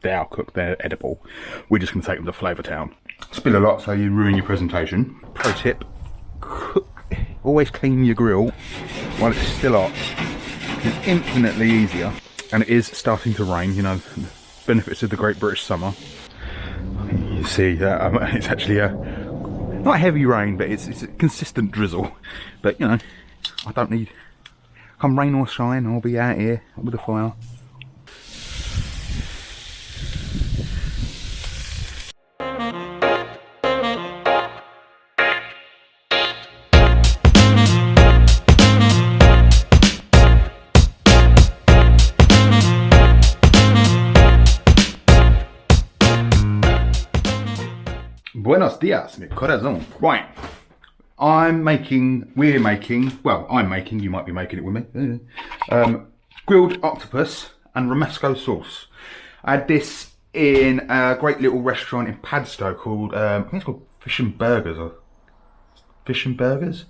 They are cooked, they're edible. We're just going to take them to Flavour Town. Spill a lot so you ruin your presentation. Pro tip, always clean your grill while it's still hot. It's infinitely easier. And it is starting to rain, you know, benefits of the Great British Summer. You see that it's actually a, not heavy rain, but it's a consistent drizzle. But, you know, I don't need, come rain or shine, I'll be out here with a fire. Buenos dias, mi corazón. Right, I'm making, you might be making it with me, grilled octopus and Romesco sauce. I had this in a great little restaurant in Padstow called, I think it's called Fish and Burgers, or Fish and Burgers?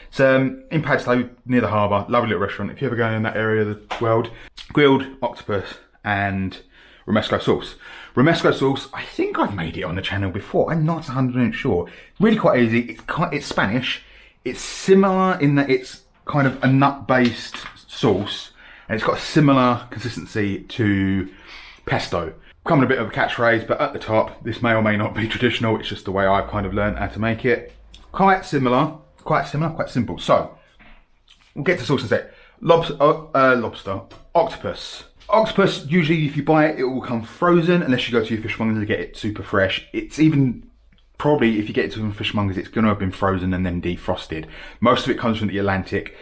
It's in Padstow, near the harbour, lovely little restaurant. If you ever go in that area of the world, grilled octopus and Romesco sauce. Romesco sauce, I think I've made it on the channel before. I'm not 100% sure. Really quite easy. It's Spanish. It's similar in that it's kind of a nut-based sauce, and it's got a similar consistency to pesto. Becoming a bit of a catchphrase, but at the top, this may or may not be traditional. It's just the way I've kind of learned how to make it. Quite similar, quite simple. So, we'll get to sauce in a sec. Lobster, octopus. Octopus, usually if you buy it, it will come frozen unless you go to your fishmongers to get it super fresh. It's even, probably if you get it to fishmongers, it's going to have been frozen and then defrosted. Most of it comes from the Atlantic.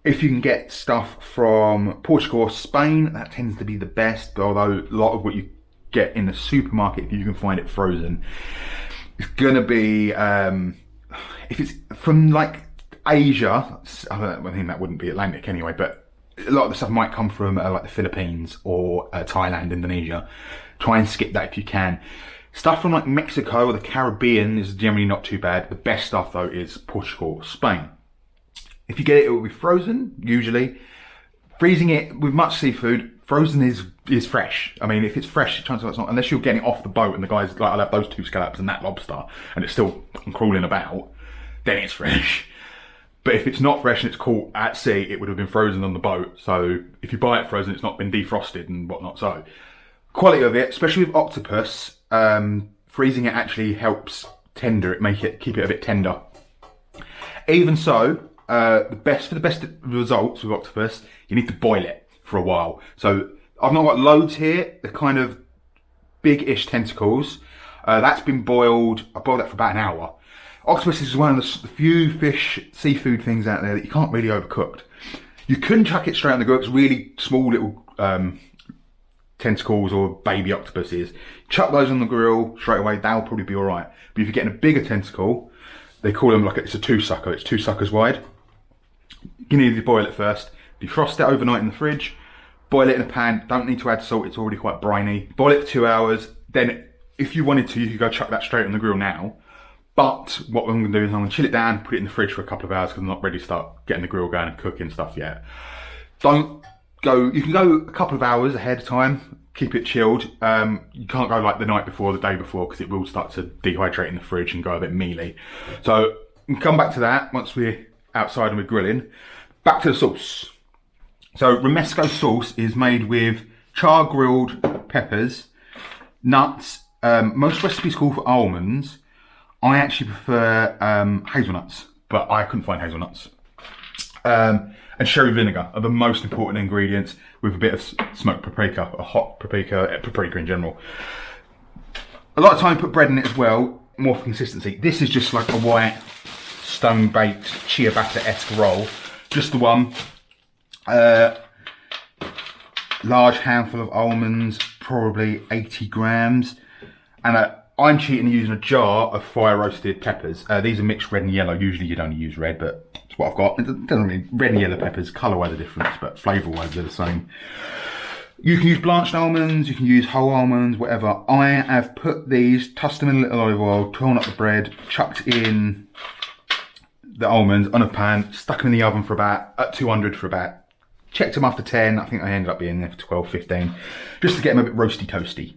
If you can get stuff from Portugal or Spain, that tends to be the best, although a lot of what you get in the supermarket, if you can find it frozen, it's going to be, if it's from like Asia, I think that wouldn't be Atlantic anyway, but a lot of the stuff might come from like the Philippines or Thailand, Indonesia. Try and skip that if you can. Stuff from like Mexico or the Caribbean is generally not too bad. The best stuff though is Portugal or Spain. If you get it, it will be frozen, usually. Freezing it with much seafood, frozen is fresh. I mean, if it's fresh, chances are it's not, unless you're getting it off the boat and the guy's like, I'll have those 2 scallops and that lobster, and it's still crawling about, then it's fresh. But if it's not fresh and it's caught at sea, it would have been frozen on the boat. So if you buy it frozen, it's not been defrosted and whatnot. So quality of it, especially with octopus, freezing it actually helps tender it, keep it a bit tender. Even so, for the best results with octopus, you need to boil it for a while. So I've not got loads here. They're kind of big-ish tentacles. That's been boiled. I boiled that for about an hour. Octopus is one of the few seafood things out there that you can't really overcook. You can chuck it straight on the grill. It's really small little tentacles or baby octopuses. Chuck those on the grill straight away, they'll probably be alright. But if you're getting a bigger tentacle, they call them like it's a 2-sucker. It's 2 suckers wide. You need to boil it first. Defrost it overnight in the fridge. Boil it in a pan. Don't need to add salt. It's already quite briny. Boil it for 2 hours. Then if you wanted to, you could go chuck that straight on the grill now. But what I'm going to do is I'm going to chill it down, put it in the fridge for a couple of hours because I'm not ready to start getting the grill going and cooking stuff yet. You can go a couple of hours ahead of time, keep it chilled. You can't go like the night before, the day before, because it will start to dehydrate in the fridge and go a bit mealy. So we'll come back to that once we're outside and we're grilling. Back to the sauce. So Romesco sauce is made with char grilled peppers, nuts. Most recipes call for almonds. I actually prefer hazelnuts, but I couldn't find hazelnuts. And sherry vinegar are the most important ingredients, with a bit of smoked paprika, or hot paprika, paprika in general. A lot of time put bread in it as well, more for consistency. This is just like a white, stone-baked, ciabatta-esque roll. Just the one. Large handful of almonds, probably 80 grams. And I'm cheating using a jar of fire roasted peppers. These are mixed red and yellow. Usually you'd only use red, but it's what I've got. It doesn't really, red and yellow peppers, colour-wise a difference, but flavour-wise they're the same. You can use blanched almonds, you can use whole almonds, whatever. I have put these, tossed them in a little olive oil, torn up the bread, chucked in the almonds on a pan, stuck them in the oven for about, at 200 for about, checked them after 10, I think I ended up being there for 12, 15, just to get them a bit roasty toasty.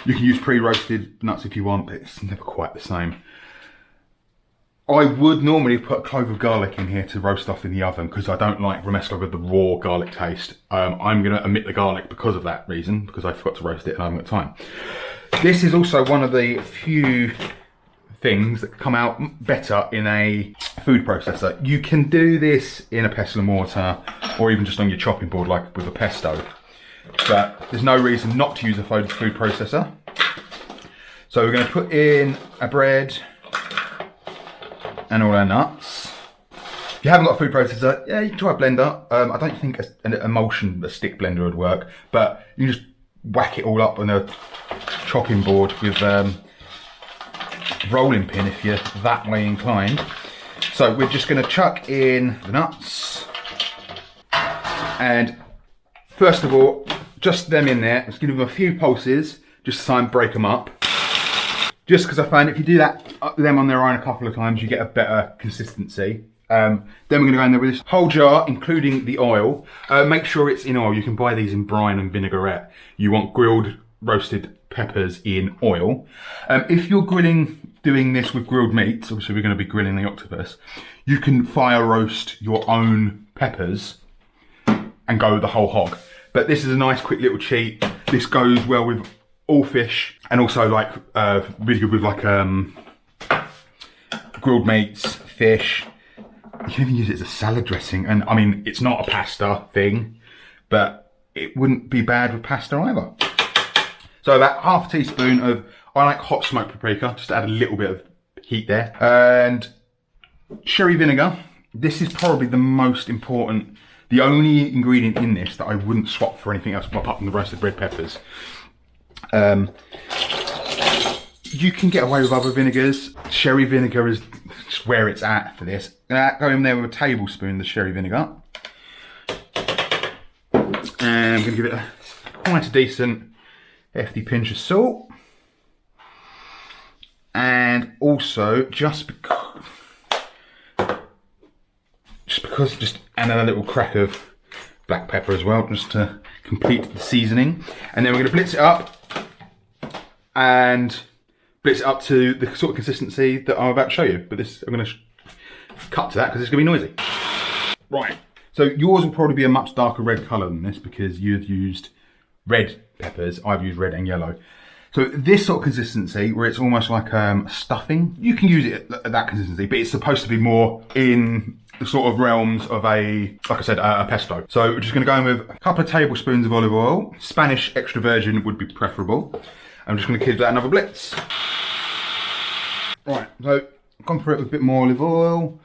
You can use pre-roasted nuts if you want, but it's never quite the same. I would normally put a clove of garlic in here to roast off in the oven because I don't like Romesco with the raw garlic taste. I'm going to omit the garlic because of that reason, because I forgot to roast it and I haven't got time. This is also one of the few things that come out better in a food processor. You can do this in a pestle and mortar or even just on your chopping board like with a pesto, but there's no reason not to use a food processor. So we're going to put in our bread and all our nuts. If you haven't got a food processor, yeah, you can try a blender. I don't think an emulsion, a stick blender would work, but you can just whack it all up on a chopping board with rolling pin if you're that way inclined. So we're just going to chuck in the nuts, and first of all, just them in there. Let's give them a few pulses just to try and break them up. Just because I find if you do that, them on their own a couple of times, you get a better consistency. Then we're going to go in there with this whole jar, including the oil. Make sure it's in oil. You can buy these in brine and vinaigrette. You want grilled roasted peppers in oil. If you're doing this with grilled meats, obviously we're going to be grilling the octopus, you can fire roast your own peppers and go the whole hog. But this is a nice quick little cheat. This goes well with all fish, and also like really good with like grilled meats, fish. You can even use it as a salad dressing, and I mean it's not a pasta thing, but it wouldn't be bad with pasta either. So about half a teaspoon of, I like hot smoked paprika, just to add a little bit of heat there, and sherry vinegar. This is probably the most important, the only ingredient in this that I wouldn't swap for anything else apart from the roasted red peppers. You can get away with other vinegars. Sherry vinegar is just where it's at for this. Go in there with a tablespoon of the sherry vinegar. And I'm going to give it quite a decent hefty pinch of salt. And also just add a little crack of black pepper as well, just to complete the seasoning. And then we're going to blitz it up and blitz it up to the sort of consistency that I'm about to show you. But this, I'm going to cut to that because it's going to be noisy. Right, so yours will probably be a much darker red colour than this because you've used red peppers. I've used red and yellow. So this sort of consistency where it's almost like stuffing, you can use it at that consistency, but it's supposed to be more in the sort of realms of a, like I said, a pesto. So we're just going to go in with a couple of tablespoons of olive oil. Spanish extra virgin would be preferable. I'm just going to give that another blitz. Right, so I've gone for it with a bit more olive oil.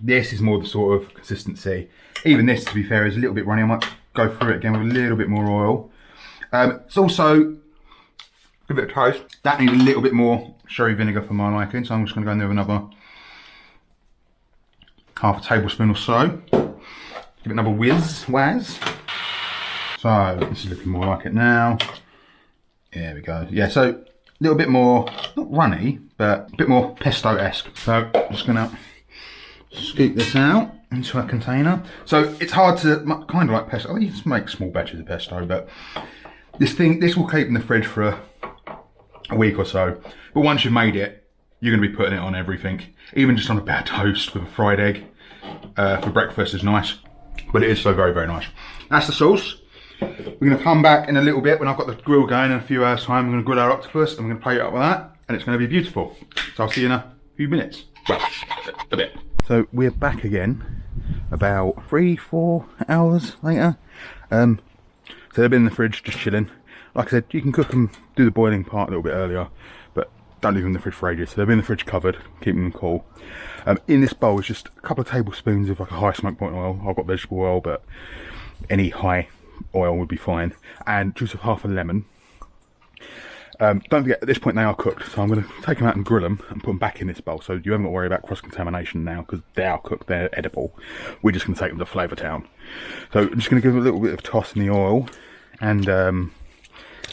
This is more the sort of consistency. Even this, to be fair, is a little bit runny. I might go through it again with a little bit more oil. It's also a bit of toast. That needs a little bit more sherry vinegar for my liking, so I'm just going to go in there with another half a tablespoon or so. Give it another whiz-waz. So this is looking more like it now. There we go. Yeah, so a little bit more, not runny, but a bit more pesto-esque. So I'm just going to scoop this out into a container. So it's hard to, kind of like pesto. You just make small batches of pesto, but this will keep in the fridge for a week or so. But once you've made it, you're going to be putting it on everything. Even just on a bad toast with a fried egg for breakfast is nice. But it is so very, very nice. That's the sauce. We're going to come back in a little bit when I've got the grill going in a few hours time. I'm going to grill our octopus and we're going to plate it up with that. And it's going to be beautiful. So I'll see you in a few minutes. Well, a bit. So we're back again about 3-4 hours later. So they've been in the fridge just chilling. Like I said, you can cook them, do the boiling part a little bit earlier, but don't leave them in the fridge for ages. So they've been in the fridge covered, keeping them cool. In this bowl is just a couple of tablespoons of like a high smoke point oil. I've got vegetable oil, but any high oil would be fine. And juice of half a lemon. Don't forget, at this point they are cooked, so I'm going to take them out and grill them and put them back in this bowl. So you haven't got to worry about cross-contamination now because they are cooked, they're edible. We're just going to take them to Flavour Town. So I'm just going to give them a little bit of toss in the oil and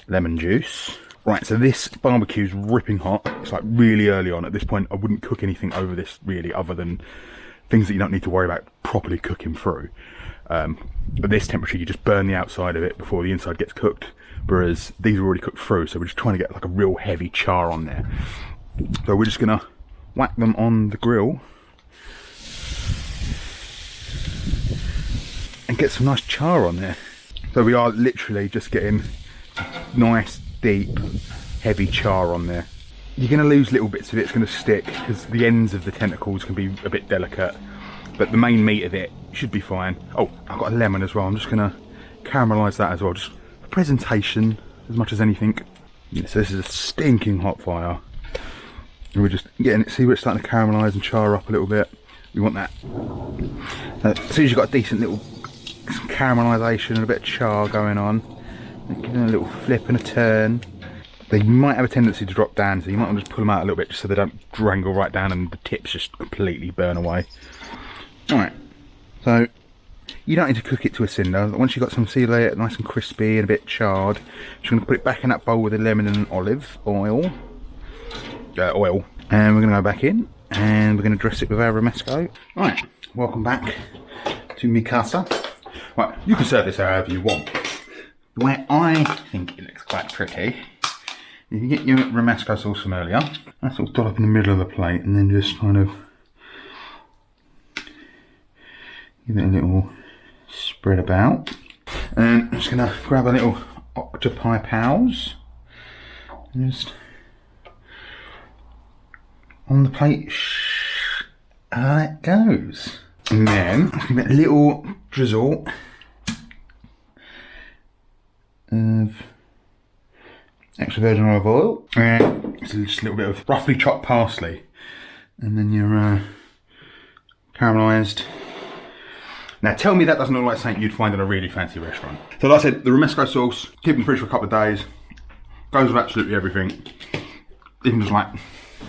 lemon juice. Right, so this barbecue's ripping hot. It's like really early on. At this point, I wouldn't cook anything over this really, other than things that you don't need to worry about properly cooking through. At this temperature, you just burn the outside of it before the inside gets cooked, whereas these are already cooked through, so we're just trying to get like a real heavy char on there. So we're just gonna whack them on the grill and get some nice char on there. So we are literally just getting nice, deep, heavy char on there. You're going to lose little bits of it, it's going to stick, because the ends of the tentacles can be a bit delicate, but the main meat of it should be fine. Oh, I've got a lemon as well, I'm just going to caramelise that as well, just for presentation as much as anything. Yeah, so this is a stinking hot fire. And we're just getting it, see where it's starting to caramelise and char up a little bit. We want that. As soon as you've got a decent little caramelisation and a bit of char going on, give them a little flip and a turn. They might have a tendency to drop down, so you might want to just pull them out a little bit just so they don't wrangle right down and the tips just completely burn away. Alright, so you don't need to cook it to a cinder. Once you've got some sea layer nice and crispy and a bit charred, just going to put it back in that bowl with the lemon and olive oil. And we're going to go back in and we're going to dress it with our Romesco. Right, welcome back to mi casa. Right, you can serve this however you want. The way I think it looks quite pretty, you can get your Romesco sauce from earlier. That's all dot up in the middle of the plate, and then just kind of give it a little spread about. And I'm just going to grab a little octopi pals and just on the plate. How that goes. And then I'm going to get a little drizzle of extra virgin olive oil, and just a little bit of roughly chopped parsley, and then your caramelised. Now tell me that doesn't look like something you'd find in a really fancy restaurant. So like I said, the Romesco sauce, keep in the fridge for a couple of days, goes with absolutely everything, even just like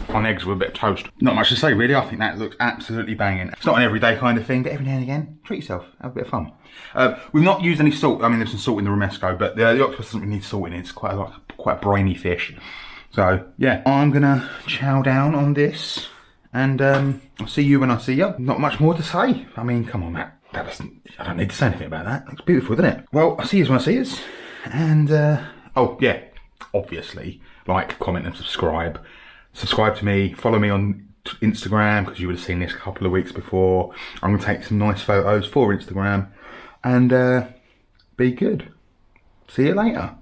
on eggs with a bit of toast. Not much to say really, I think that looks absolutely banging. It's not an everyday kind of thing, but every now and again, treat yourself, have a bit of fun. We've not used any salt. I mean, there's some salt in the Romesco, but the octopus doesn't really need salt in it. It's quite a brainy fish. So yeah, I'm gonna chow down on this, and I'll see you when I see you. Not much more to say. I mean, come on, Matt. I don't need to say anything about that. Looks beautiful, doesn't it? Well, I'll see you when I see you. And oh yeah, obviously, like, comment, and subscribe. Subscribe to me. Follow me on Instagram, because you would have seen this a couple of weeks before. I'm gonna take some nice photos for Instagram. And be good. See you later.